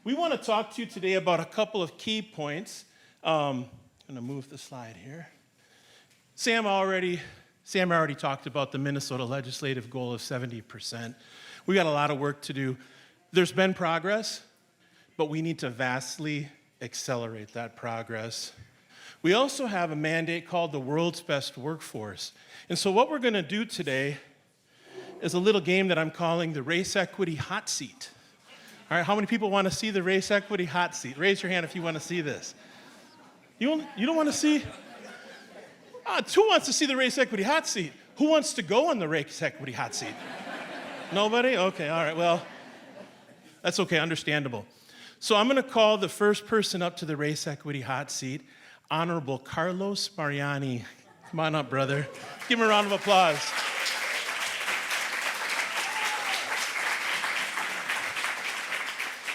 We want to talk to you today about a couple of key points. I'm going to move the slide here. Sam already talked about the Minnesota legislative goal of 70%. We got a lot of work to do. There's been progress, but we need to vastly accelerate that progress. We also have a mandate called the World's Best Workforce. And so what we're going to do today is a little game that I'm calling the Race Equity Hot Seat. All right, how many people want to see the Race Equity Hot Seat? Raise your hand if you want to see this. You don't want to see? Who wants to see the Race Equity Hot Seat? Who wants to go on the Race Equity Hot Seat? Nobody? Okay, all right, well, that's okay, understandable. So I'm going to call the first person up to the Race Equity Hot Seat, Honorable Carlos Mariani. Come on up, brother. Give him a round of applause.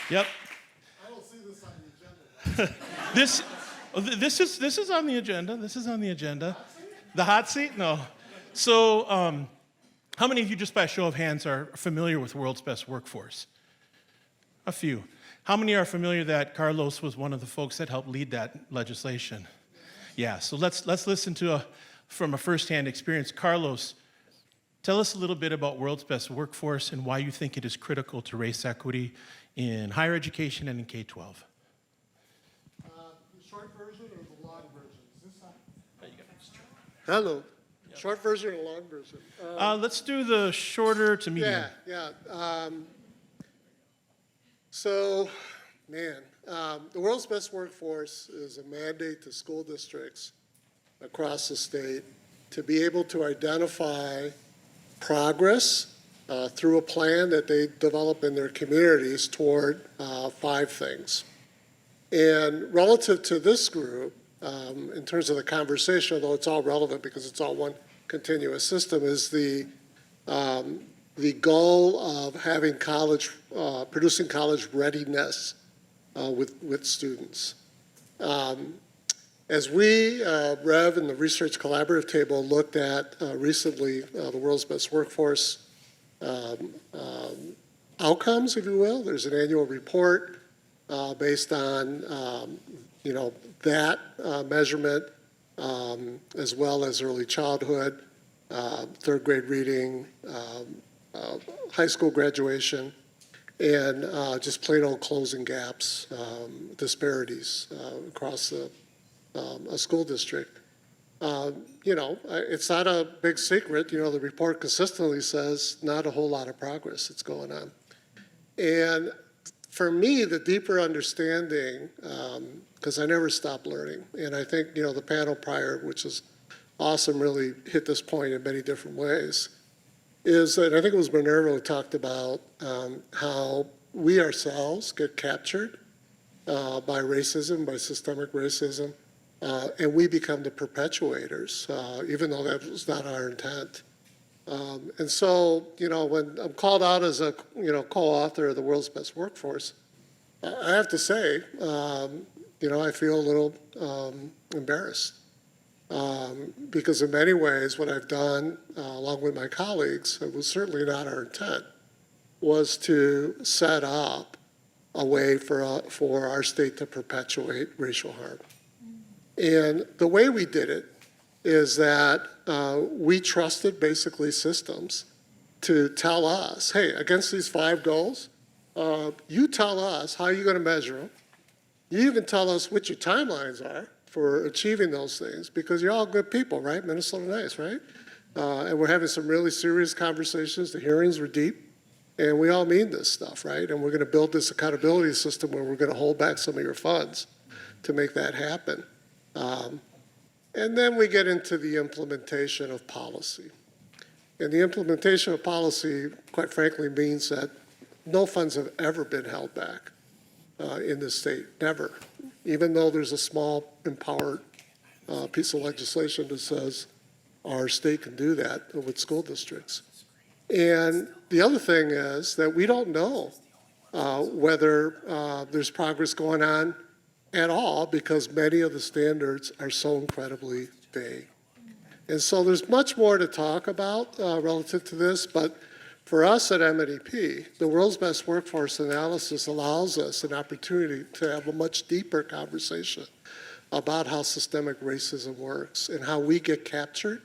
Yep. I don't see this on the agenda. This is on the agenda. This is on the agenda. The hot seat? No. So how many of you, just by a show of hands, are familiar with World's Best Workforce? A few. How many are familiar that Carlos was one of the folks that helped lead that legislation? Yeah, so let's listen to from a firsthand experience. Carlos, tell us a little bit about World's Best Workforce and why you think it is critical to race equity in higher education and in K-12. The short version or the long version? Is this on? Hello. Yep. Short version or long version? Let's do the shorter to medium. Yeah. The World's Best Workforce is a mandate to school districts across the state to be able to identify progress through a plan that they develop in their communities toward 5 things. And relative to this group, in terms of the conversation, although it's all relevant because it's all one continuous system, is the goal of having producing college readiness with students. As we, Rev and the Research Collaborative Table, looked at recently the World's Best Workforce outcomes, if you will. There's an annual report based on that measurement, as well as early childhood, 3rd grade reading, high school graduation, and just plain old closing gaps, disparities across a school district. It's not a big secret. The report consistently says not a whole lot of progress that's going on. And for me, the deeper understanding, because I never stop learning, and I think, the panel prior, which is awesome, really hit this point in many different ways, is that I think it was Minerva who talked about how we ourselves get captured by racism, by systemic racism, and we become the perpetuators, even though that was not our intent. And so, when I'm called out as a, co-author of the World's Best Workforce, I have to say, I feel a little embarrassed. Because in many ways, what I've done, along with my colleagues, it was certainly not our intent, was to set up a way for our state to perpetuate racial harm. And the way we did it is that we trusted basically systems to tell us, hey, against these 5 goals, you tell us how you're going to measure them. You even tell us what your timelines are for achieving those things, because you're all good people, right? Minnesota Nice, right? And we're having some really serious conversations. The hearings were deep, and we all mean this stuff, right? And we're going to build this accountability system where we're going to hold back some of your funds to make that happen. And then we get into the implementation of policy. And the implementation of policy, quite frankly, means that no funds have ever been held back in this state, never. Even though there's a small empowered piece of legislation that says our state can do that with school districts. And the other thing is that we don't know whether there's progress going on at all, because many of the standards are so incredibly vague. And so there's much more to talk about relative to this, but For us at MEDP, the world's best workforce analysis allows us an opportunity to have a much deeper conversation about how systemic racism works and how we get captured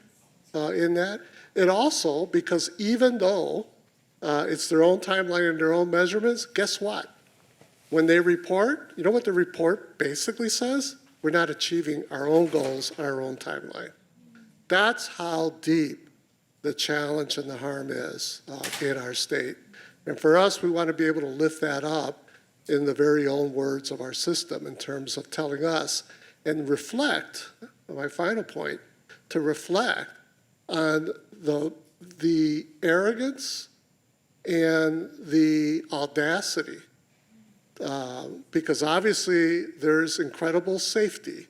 in that. And also, because even though it's their own timeline and their own measurements, guess what? When they report, you know what the report basically says? We're not achieving our own goals on our own timeline. That's how deep the challenge and the harm is in our state. And for us, we want to be able to lift that up in the very own words of our system in terms of telling us and reflect, my final point, to reflect on the arrogance and the audacity, because obviously there's incredible safety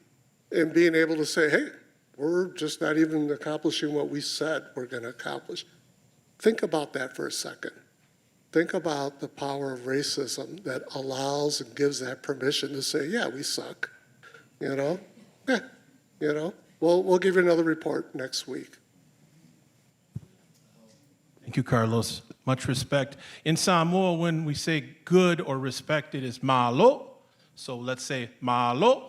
in being able to say, hey, we're just not even accomplishing what we said we're going to accomplish. Think about that for a second. Think about the power of racism that allows and gives that permission to say, yeah, we suck. You know? Yeah, you know? We'll give you another report next week. Thank you, Carlos. Much respect. In Samoa, when we say good or respected, is malo. So let's say malo.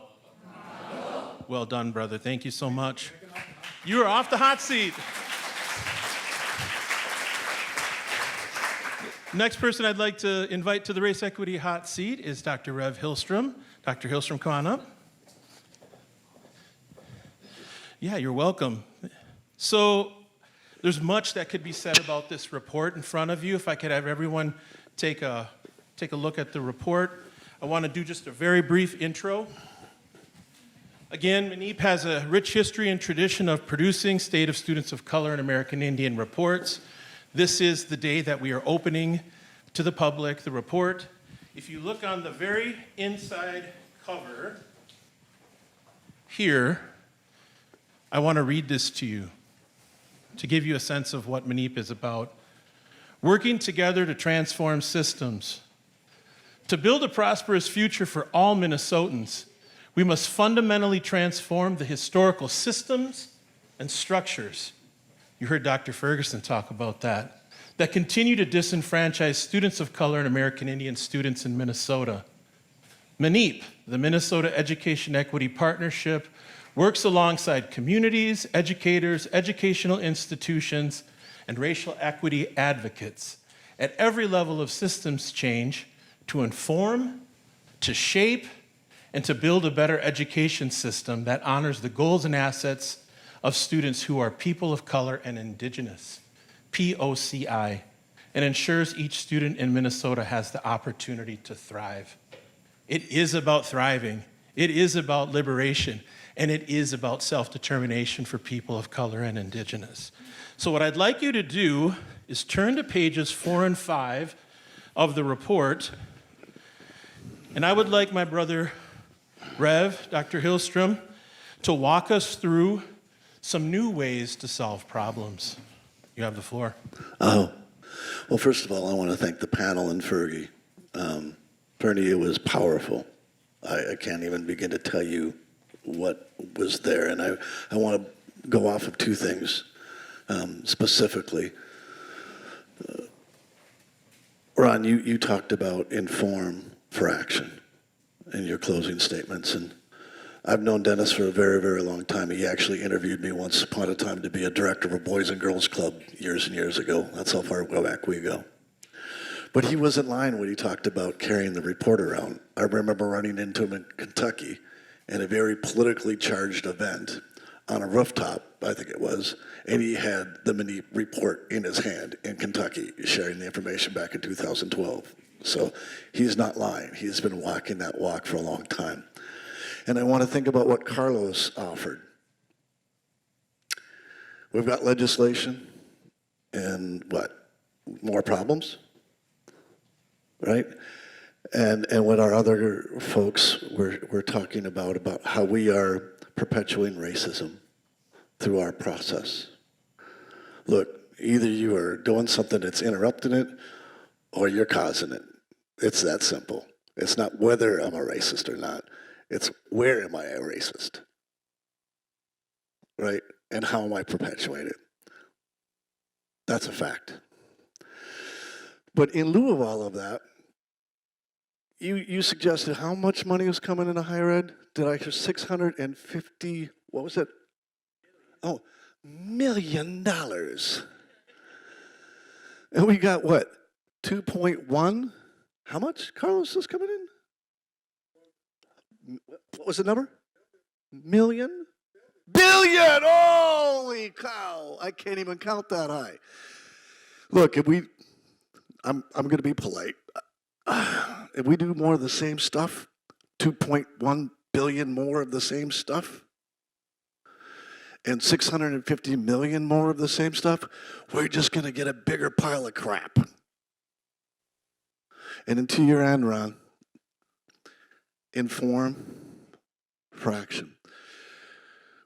Well done, brother. Thank you so much. You are off the hot seat. Next person I'd like to invite to the race equity hot seat is Dr. Rev Hillstrom. Dr. Hillstrom, come on up. Yeah, you're welcome. So there's much that could be said about this report in front of you. If I could have everyone take a look at the report. I want to do just a very brief intro. Again, MEDP has a rich history and tradition of producing State of Students of Color and American Indian reports. This is the day that we are opening to the public the report. If you look on the very inside cover here, I want to read this to you to give you a sense of what MEDP is about. Working together to transform systems. To build a prosperous future for all Minnesotans, we must fundamentally transform the historical systems and structures. You heard Dr. Ferguson talk about that continue to disenfranchise students of color and American Indian students in Minnesota. MEDP, the Minnesota Education Equity Partnership, works alongside communities, educators, educational institutions, and racial equity advocates at every level of systems change to inform, to shape, and to build a better education system that honors the goals and assets of students who are people of color and indigenous, POCI, and ensures each student in Minnesota has the opportunity to thrive. It is about thriving. It is about liberation. And it is about self-determination for people of color and indigenous. So what I'd like you to do is turn to pages 4 and 5 of the report. And I would like my brother Rev, Dr. Hillstrom, to walk us through some new ways to solve problems. You have the floor. Oh, well, first of all, I want to thank the panel and Fergie. Fergie, it was powerful. I can't even begin to tell you what was there. And I want to go off of two things specifically. Ron, you talked about inform for action in your closing statements. And I've known Dennis for a very, very long time. He actually interviewed me once upon a time to be a director of a Boys and Girls Club years and years ago. That's how far back we go. But he was in line when he talked about carrying the report around. I remember running into him in Kentucky in a very politically charged event on a rooftop, I think it was, and he had the mini report in his hand in Kentucky, sharing the information back in 2012. So he's not lying. He's been walking that walk for a long time. And I want to think about what Carlos offered. We've got legislation and what? More problems? Right? And what our other folks were talking about how we are perpetuating racism through our process. Look, either you are doing something that's interrupting it or you're causing it. It's that simple. It's not whether I'm a racist or not. It's where am I a racist? Right? And how am I perpetuating it? That's a fact. But in lieu of all of that, you suggested how much money was coming into higher ed? Did I hear 650, what was it? Oh, $1 million. And we got what? 2.1? How much, Carlos, is coming in? What was the number? Million? Billion! Holy cow! I can't even count that high. Look, I'm going to be polite. If we do more of the same stuff, 2.1 billion more of the same stuff, and 650 million more of the same stuff, we're just going to get a bigger pile of crap. And into your end, Ron, inform for action.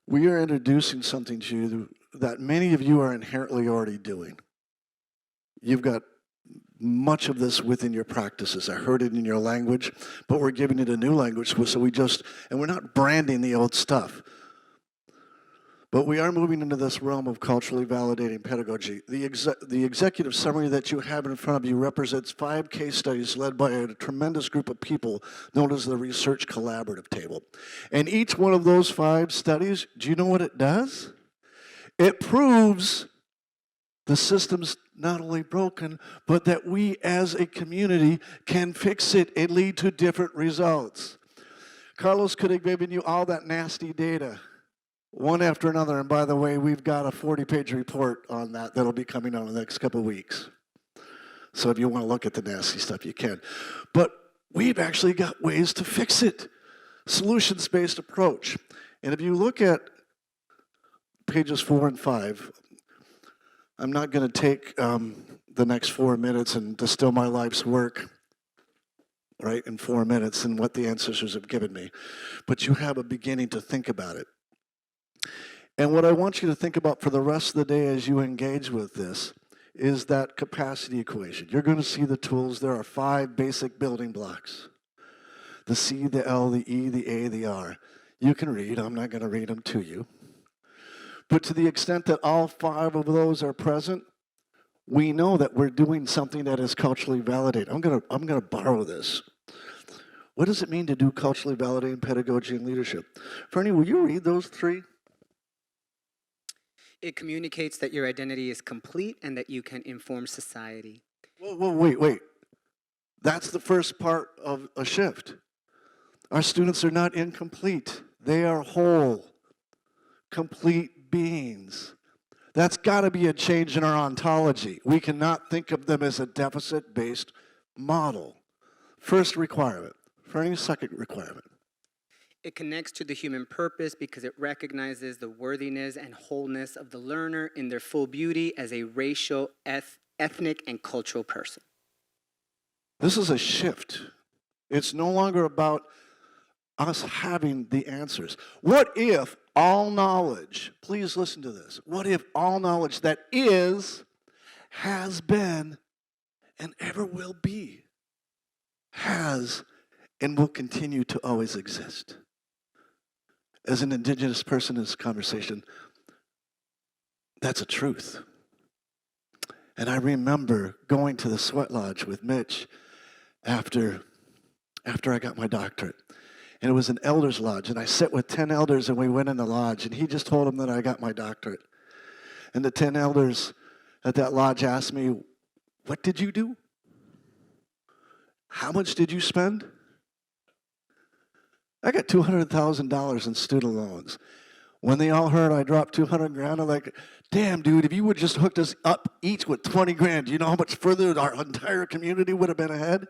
We are introducing something to you that many of you are inherently already doing. You've got much of this within your practices. I heard it in your language, but we're giving it a new language, so and we're not branding the old stuff. But we are moving into this realm of culturally validating pedagogy. The executive summary that you have in front of you represents 5 case studies led by a tremendous group of people known as the Research Collaborative Table. And each one of those 5 studies, do you know what it does? It proves the system's not only broken, but that we as a community can fix it and lead to different results. Carlos could have given you all that nasty data, one after another. And by the way, we've got a 40-page report on that that'll be coming out in the next couple of weeks. So if you want to look at the nasty stuff, you can. But we've actually got ways to fix it. Solutions-based approach. And if you look at pages 4 and 5, I'm not going to take the next 4 minutes and distill my life's work, right, in 4 minutes and what the ancestors have given me. But you have a beginning to think about it. And what I want you to think about for the rest of the day as you engage with this is that capacity equation. You're going to see the tools. There are 5 basic building blocks. The C, the L, the E, the A, the R. You can read. I'm not going to read them to you. But to the extent that all 5 of those are present, we know that we're doing something that is culturally validated. I'm gonna borrow this. What does it mean to do culturally validating pedagogy and leadership? Fernie, will you read those 3? It communicates that your identity is complete and that you can inform society. Whoa, wait. That's the first part of a shift. Our students are not incomplete. They are whole, complete beings. That's got to be a change in our ontology. We cannot think of them as a deficit-based model. First requirement. Fernie, second requirement. It connects to the human purpose because it recognizes the worthiness and wholeness of the learner in their full beauty as a racial, ethnic, and cultural person. This is a shift. It's no longer about us having the answers. What if all knowledge, please listen to this, what if all knowledge that is, has been, and ever will be, has and will continue to always exist? As an Indigenous person in this conversation, that's a truth. And I remember going to the sweat lodge with Mitch after I got my doctorate. And it was an elders lodge, and I sat with 10 elders, and we went in the lodge, and he just told them that I got my doctorate. And the 10 elders at that lodge asked me, what did you do? How much did you spend? I got $200,000 in student loans. When they all heard I dropped 200 grand, I'm like, damn, dude, if you would just hooked us up each with 20 grand, do you know how much further our entire community would have been ahead?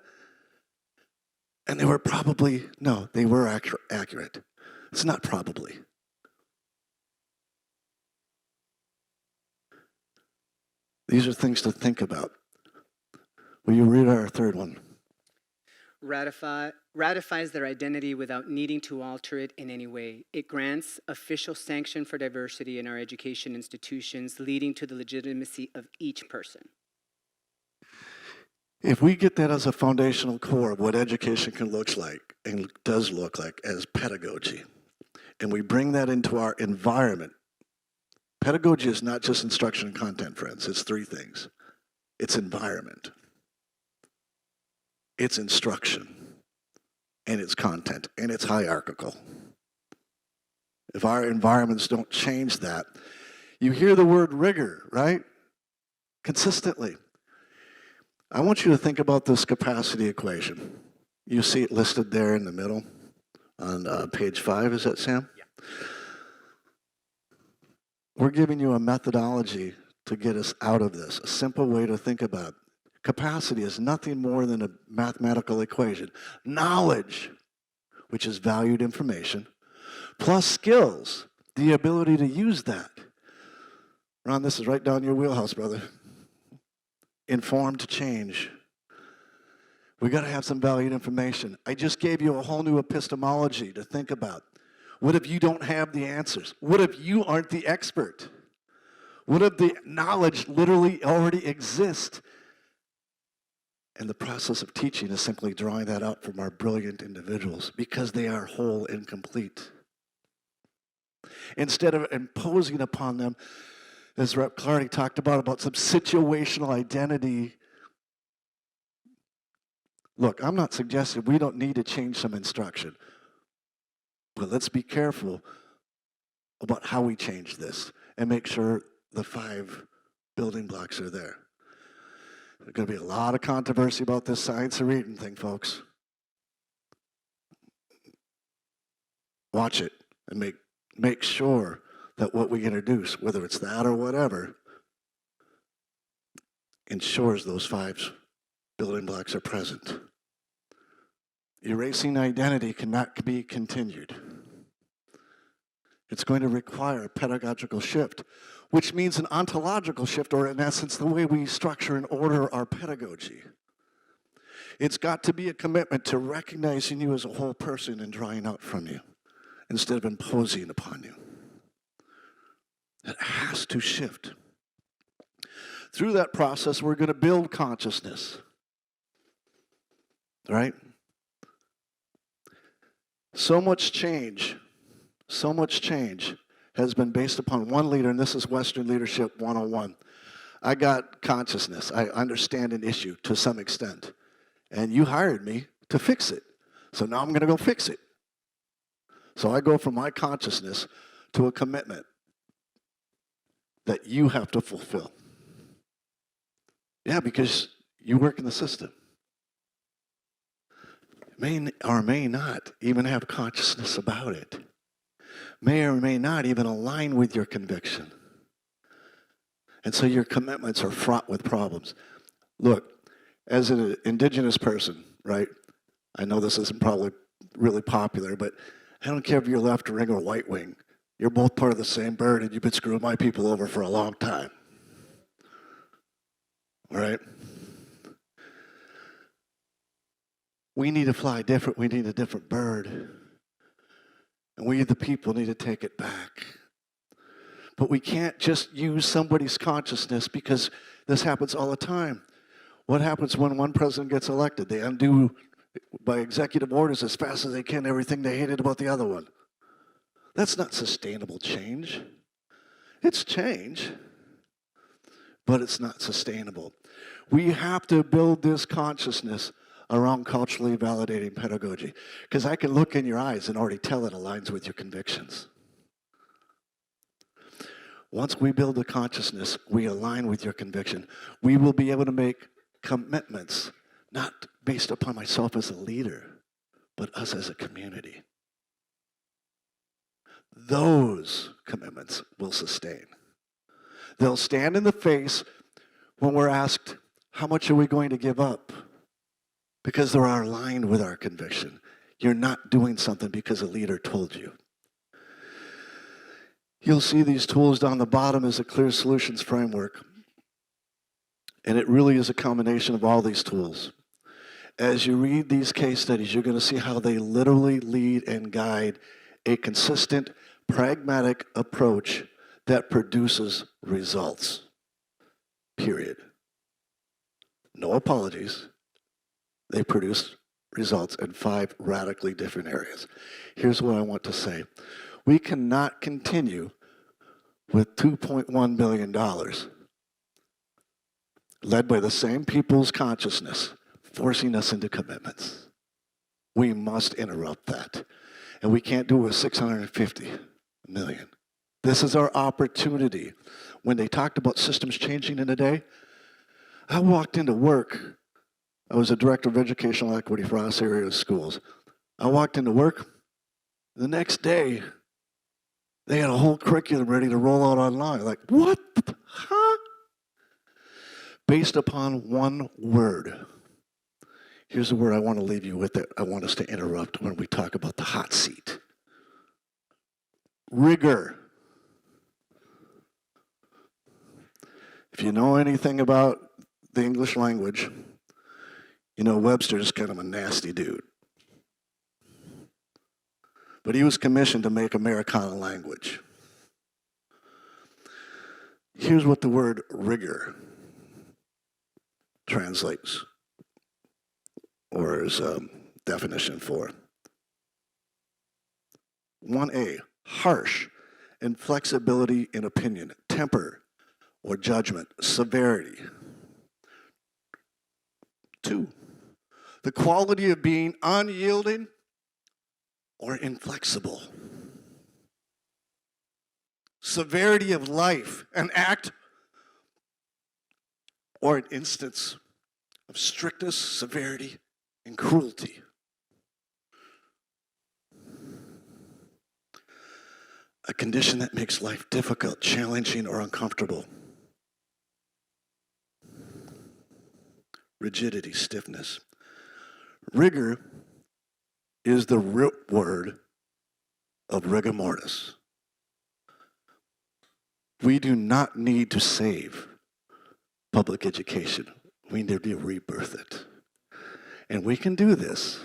And they were they were accurate. It's not probably. These are things to think about. Will you read our third one? Ratifies their identity without needing to alter it in any way. It grants official sanction for diversity in our education institutions, leading to the legitimacy of each person. If we get that as a foundational core of what education can look like and does look like as pedagogy, and we bring that into our environment, pedagogy is not just instruction and content, friends. It's 3 things. It's environment. It's instruction, and it's content, and it's hierarchical. If our environments don't change that, you hear the word rigor, right? Consistently. I want you to think about this capacity equation. You see it listed there in the middle on page 5, is that Sam? Yeah. We're giving you a methodology to get us out of this, a simple way to think about it. Capacity is nothing more than a mathematical equation. Knowledge, which is valued information, plus skills, the ability to use that. Ron, this is right down your wheelhouse, brother. Informed change. We got to have some valued information. I just gave you a whole new epistemology to think about. What if you don't have the answers? What if you aren't the expert? What if the knowledge literally already exists? And the process of teaching is simply drawing that out from our brilliant individuals because they are whole and complete. Instead of imposing upon them, as Rep. Clardy talked about some situational identity. Look, I'm not suggesting we don't need to change some instruction, but let's be careful about how we change this and make sure the 5 building blocks are there. There's going to be a lot of controversy about this science of reading thing, folks. Watch it and make sure that what we introduce, whether it's that or whatever, ensures those 5 building blocks are present. Erasing identity cannot be continued. It's going to require a pedagogical shift, which means an ontological shift, or in essence, the way we structure and order our pedagogy. It's got to be a commitment to recognizing you as a whole person and drawing out from you instead of imposing upon you. It has to shift. Through that process, we're going to build consciousness, right? So much change has been based upon one leader, and this is Western Leadership 101. I got consciousness. I understand an issue to some extent. And you hired me to fix it. So now I'm going to go fix it. So I go from my consciousness to a commitment that you have to fulfill. Yeah, because you work in the system. May or may not even have consciousness about it. May or may not even align with your conviction. And so your commitments are fraught with problems. Look, as an indigenous person, right, I know this isn't probably really popular, but I don't care if you're left wing or right wing. You're both part of the same bird, and you've been screwing my people over for a long time. All right? We need to fly different. We need a different bird. And we, the people, need to take it back. But we can't just use somebody's consciousness, because this happens all the time. What happens when one president gets elected? They undo, by executive orders, as fast as they can, everything they hated about the other one. That's not sustainable change. It's change, but it's not sustainable. We have to build this consciousness around culturally validating pedagogy, because I can look in your eyes and already tell it aligns with your convictions. Once we build a consciousness, we align with your conviction. We will be able to make commitments, not based upon myself as a leader, but us as a community. Those commitments will sustain. They'll stand in the face when we're asked, how much are we going to give up? Because they are aligned with our conviction. You're not doing something because a leader told you. You'll see these tools down the bottom as a clear solutions framework. And it really is a combination of all these tools. As you read these case studies, you're going to see how they literally lead and guide a consistent, pragmatic approach that produces results. Period. No apologies. They produce results in 5 radically different areas. Here's what I want to say. We cannot continue with $2.1 billion led by the same people's consciousness, forcing us into commitments. We must interrupt that. And we can't do it with 650 million. This is our opportunity. When they talked about systems changing in a day, I walked into work. I was a director of educational equity for Ross area schools. I walked into work. The next day, they had a whole curriculum ready to roll out online. Like, what? Huh? Based upon one word. Here's the word I want to leave you with that I want us to interrupt when we talk about the hot seat. Rigor. If you know anything about the English language, you know Webster's kind of a nasty dude. But he was commissioned to make Americana language. Here's what the word rigor translates, or is a definition for. 1A, harsh, inflexibility in opinion, temper or judgment, severity. 2, the quality of being unyielding or inflexible. Severity of life, an act or an instance of strictest severity and cruelty. A condition that makes life difficult, challenging, or uncomfortable. Rigidity, stiffness. Rigor is the root word of rigor mortis. We do not need to save public education. We need to rebirth it. And we can do this.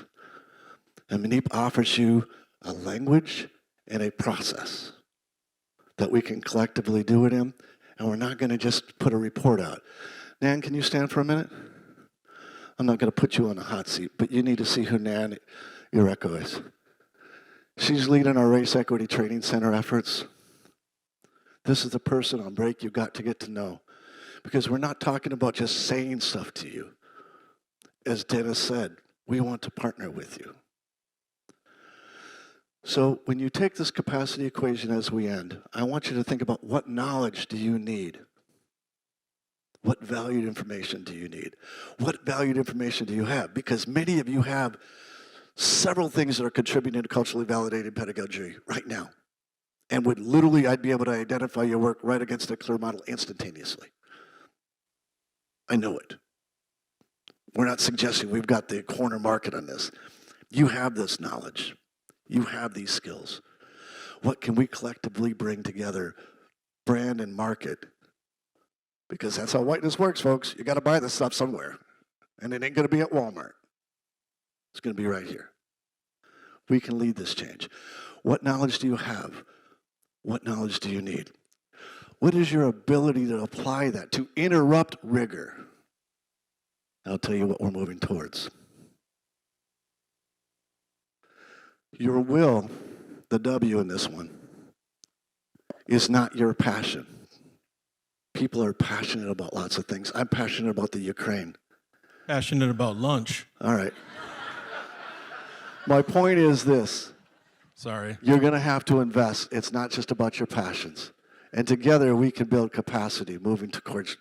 And MNEEP offers you a language and a process that we can collectively do it in, and we're not going to just put a report out. Nan, can you stand for a minute? I'm not going to put you on the hot seat, but you need to see who Nan Ureko is. She's leading our Race Equity Training Center efforts. This is the person on break you got to get to know, because we're not talking about just saying stuff to you. As Dennis said, we want to partner with you. So when you take this capacity equation as we end, I want you to think about what knowledge do you need? What valued information do you need? What valued information do you have? Because many of you have several things that are contributing to culturally validated pedagogy right now. And would literally, I'd be able to identify your work right against a clear model instantaneously. I know it. We're not suggesting we've got the corner market on this. You have this knowledge. You have these skills. What can we collectively bring together, brand and market? Because that's how whiteness works, folks. You got to buy this stuff somewhere. And it ain't going to be at Walmart. It's going to be right here. We can lead this change. What knowledge do you have? What knowledge do you need? What is your ability to apply that, to interrupt rigor? I'll tell you what we're moving towards. Your will, the W in this one, is not your passion. People are passionate about lots of things. I'm passionate about the Ukraine. Passionate about lunch. All right. My point is this. Sorry. You're going to have to invest. It's not just about your passions. And together we can build capacity moving towards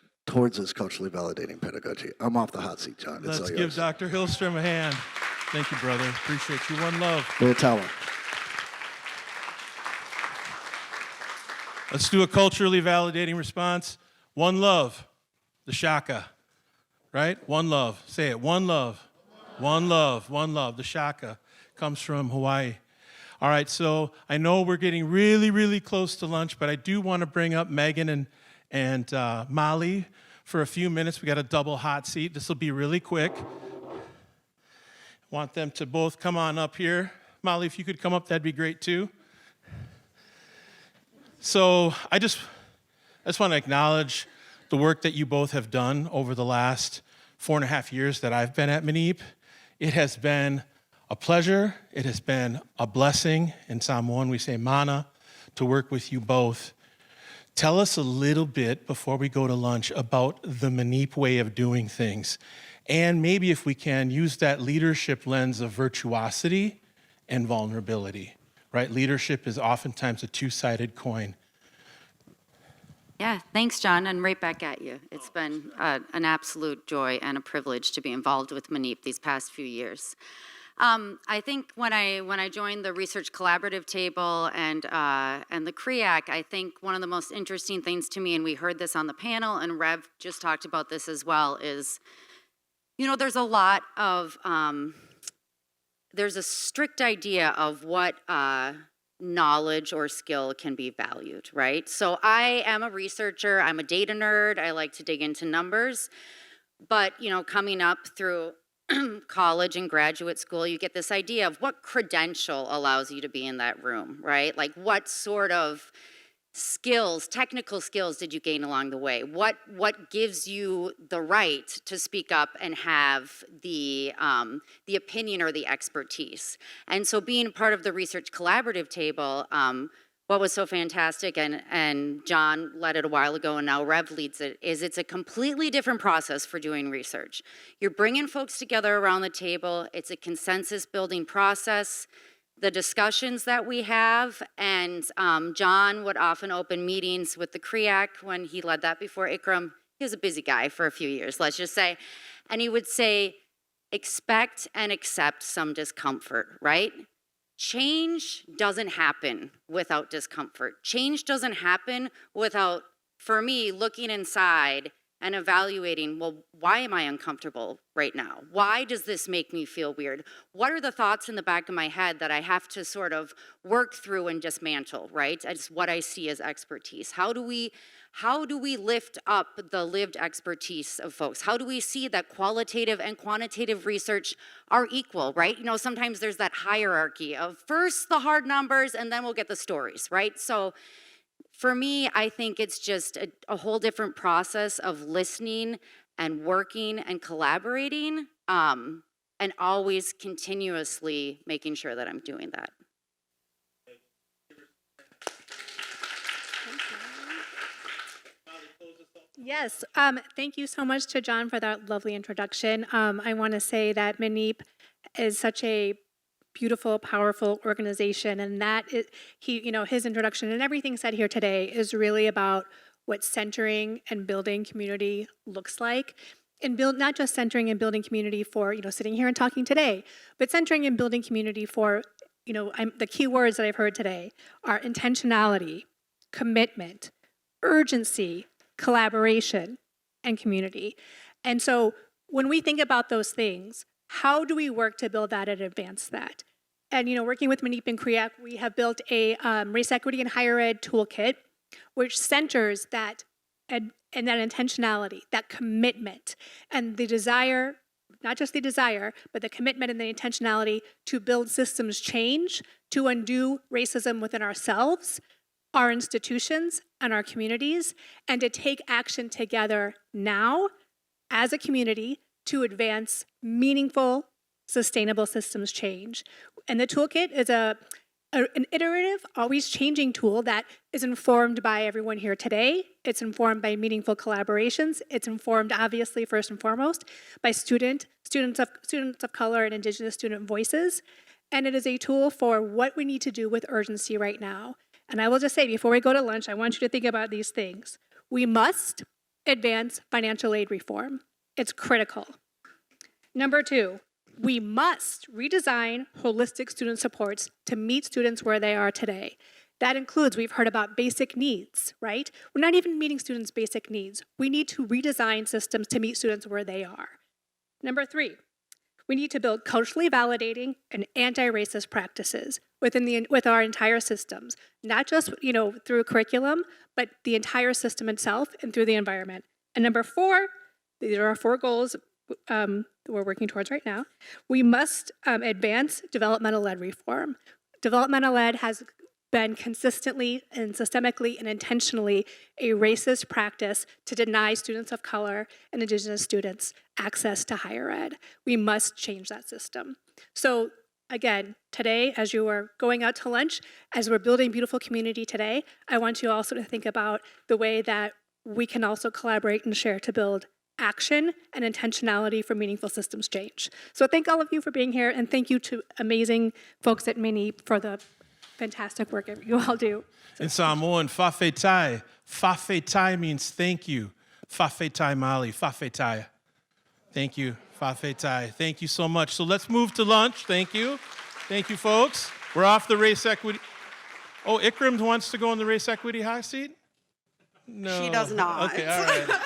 this culturally validating pedagogy. I'm off the hot seat, John. It's Let's all give yours. Dr. Hillstrom a hand. Thank you, brother. Appreciate you. One love. Be a tower. Let's do a culturally validating response. One love, the shaka, right? One love. Say it. One love. One love. One love. The shaka comes from Hawaii. All right, so I know we're getting really, really close to lunch, but I do want to bring up Megan and Molly for a few minutes. We got a double hot seat. This will be really quick. Want them to both come on up here. Molly, if you could come up, that'd be great too. So I just want to acknowledge the work that you both have done over the last 4.5 years that I've been at MNEEP. It has been a pleasure. It has been a blessing. In Samoan, we say mana, to work with you both. Tell us a little bit before we go to lunch about the MNEEP way of doing things and maybe if we can use that leadership lens of virtuosity and vulnerability, right? Leadership is oftentimes a two-sided coin. Yeah, thanks, John, and right back at you. It's been an absolute joy and a privilege to be involved with MANEP these past few years. I think when I joined the Research Collaborative Table and the CREAC, I think one of the most interesting things to me, and we heard this on the panel, and Rev just talked about this as well, is, you know, there's a lot of, there's a strict idea of what knowledge or skill can be valued, right? So I am a researcher, I'm a data nerd, I like to dig into numbers, but, you know, coming up through college and graduate school, you get this idea of what credential allows you to be in that room, right? Like what sort of skills, technical skills did you gain along the way? What gives you the right to speak up and have the opinion or the expertise? And so being part of the Research Collaborative Table, what was so fantastic, and John led it a while ago and now Rev leads it, is it's a completely different process for doing research. You're bringing folks together around the table, it's a consensus building process. The discussions that we have, and John would often open meetings with the CREAC when he led that before Ikram. He was a busy guy for a few years, let's just say. And he would say, expect and accept some discomfort, right? Change doesn't happen without discomfort. Change doesn't happen without, for me, looking inside and evaluating, well, why am I uncomfortable right now? Why does this make me feel weird? What are the thoughts in the back of my head that I have to sort of work through and dismantle, right? It's what I see as expertise. How do we lift up the lived expertise of folks? How do we see that qualitative and quantitative research are equal, right? You know, sometimes there's that hierarchy of first the hard numbers and then we'll get the stories, right? So for me, I think it's just a whole different process of listening and working and collaborating, and always continuously making sure that I'm doing that. Yes, thank you so much to John for that lovely introduction. I want to say that MANEP is such a beautiful, powerful organization, and that his introduction and everything said here today is really about what centering and building community looks like, and not just centering and building community for sitting here and talking today, but centering and building community for the key words that I've heard today are intentionality, commitment, urgency, collaboration, and community. And so when we think about those things, how do we work to build that and advance that? And working with MANEP and CREAC, we have built a race equity and higher ed toolkit, which centers that and that intentionality, that commitment, and the desire, not just the desire, but the commitment and the intentionality to build systems change, to undo racism within ourselves, our institutions, and our communities, and to take action together now as a community to advance meaningful, sustainable systems change. And the toolkit is an iterative, always changing tool that is informed by everyone here today. It's informed by meaningful collaborations. It's informed, obviously, first and foremost, by students of color and Indigenous student voices. And it is a tool for what we need to do with urgency right now. And I will just say, before we go to lunch, I want you to think about these things. We must advance financial aid reform. It's critical. Number 2, we must redesign holistic student supports to meet students where they are today. That includes, we've heard about basic needs, right? We're not even meeting students' basic needs. We need to redesign systems to meet students where they are. Number 3, we need to build culturally validating and anti-racist practices with our entire systems, not just through curriculum, but the entire system itself and through the environment. And number 4, these are our 4 goals we're working towards right now. We must advance developmental-led reform. Developmental-led has been consistently and systemically and intentionally a racist practice to deny students of color and Indigenous students access to higher ed. We must change that system. So again, today, as you are going out to lunch, as we're building beautiful community today, I want you also to think about the way that we can also collaborate and share to build action and intentionality for meaningful systems change. So thank all of you for being here, and thank you to amazing folks at MNEEP for the fantastic work you all do. In Samoan, fafetai. Fafetai means thank you. Fafetai Mali, fafetai. Thank you, fafetai. Thank you so much. So let's move to lunch. Thank you. Thank you, folks. We're off the race equity. Oh, Ikram wants to go in the race equity high seat? No. She does not. Okay, all right.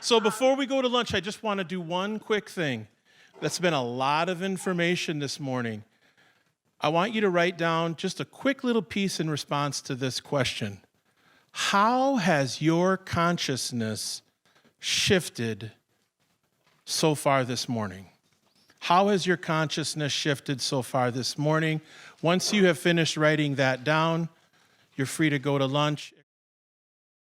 So before we go to lunch, I just want to do one quick thing. That's been a lot of information this morning. I want you to write down just a quick little piece in response to this question. How has your consciousness shifted so far this morning? How has your consciousness shifted so far this morning? Once you have finished writing that down, you're free to go to lunch.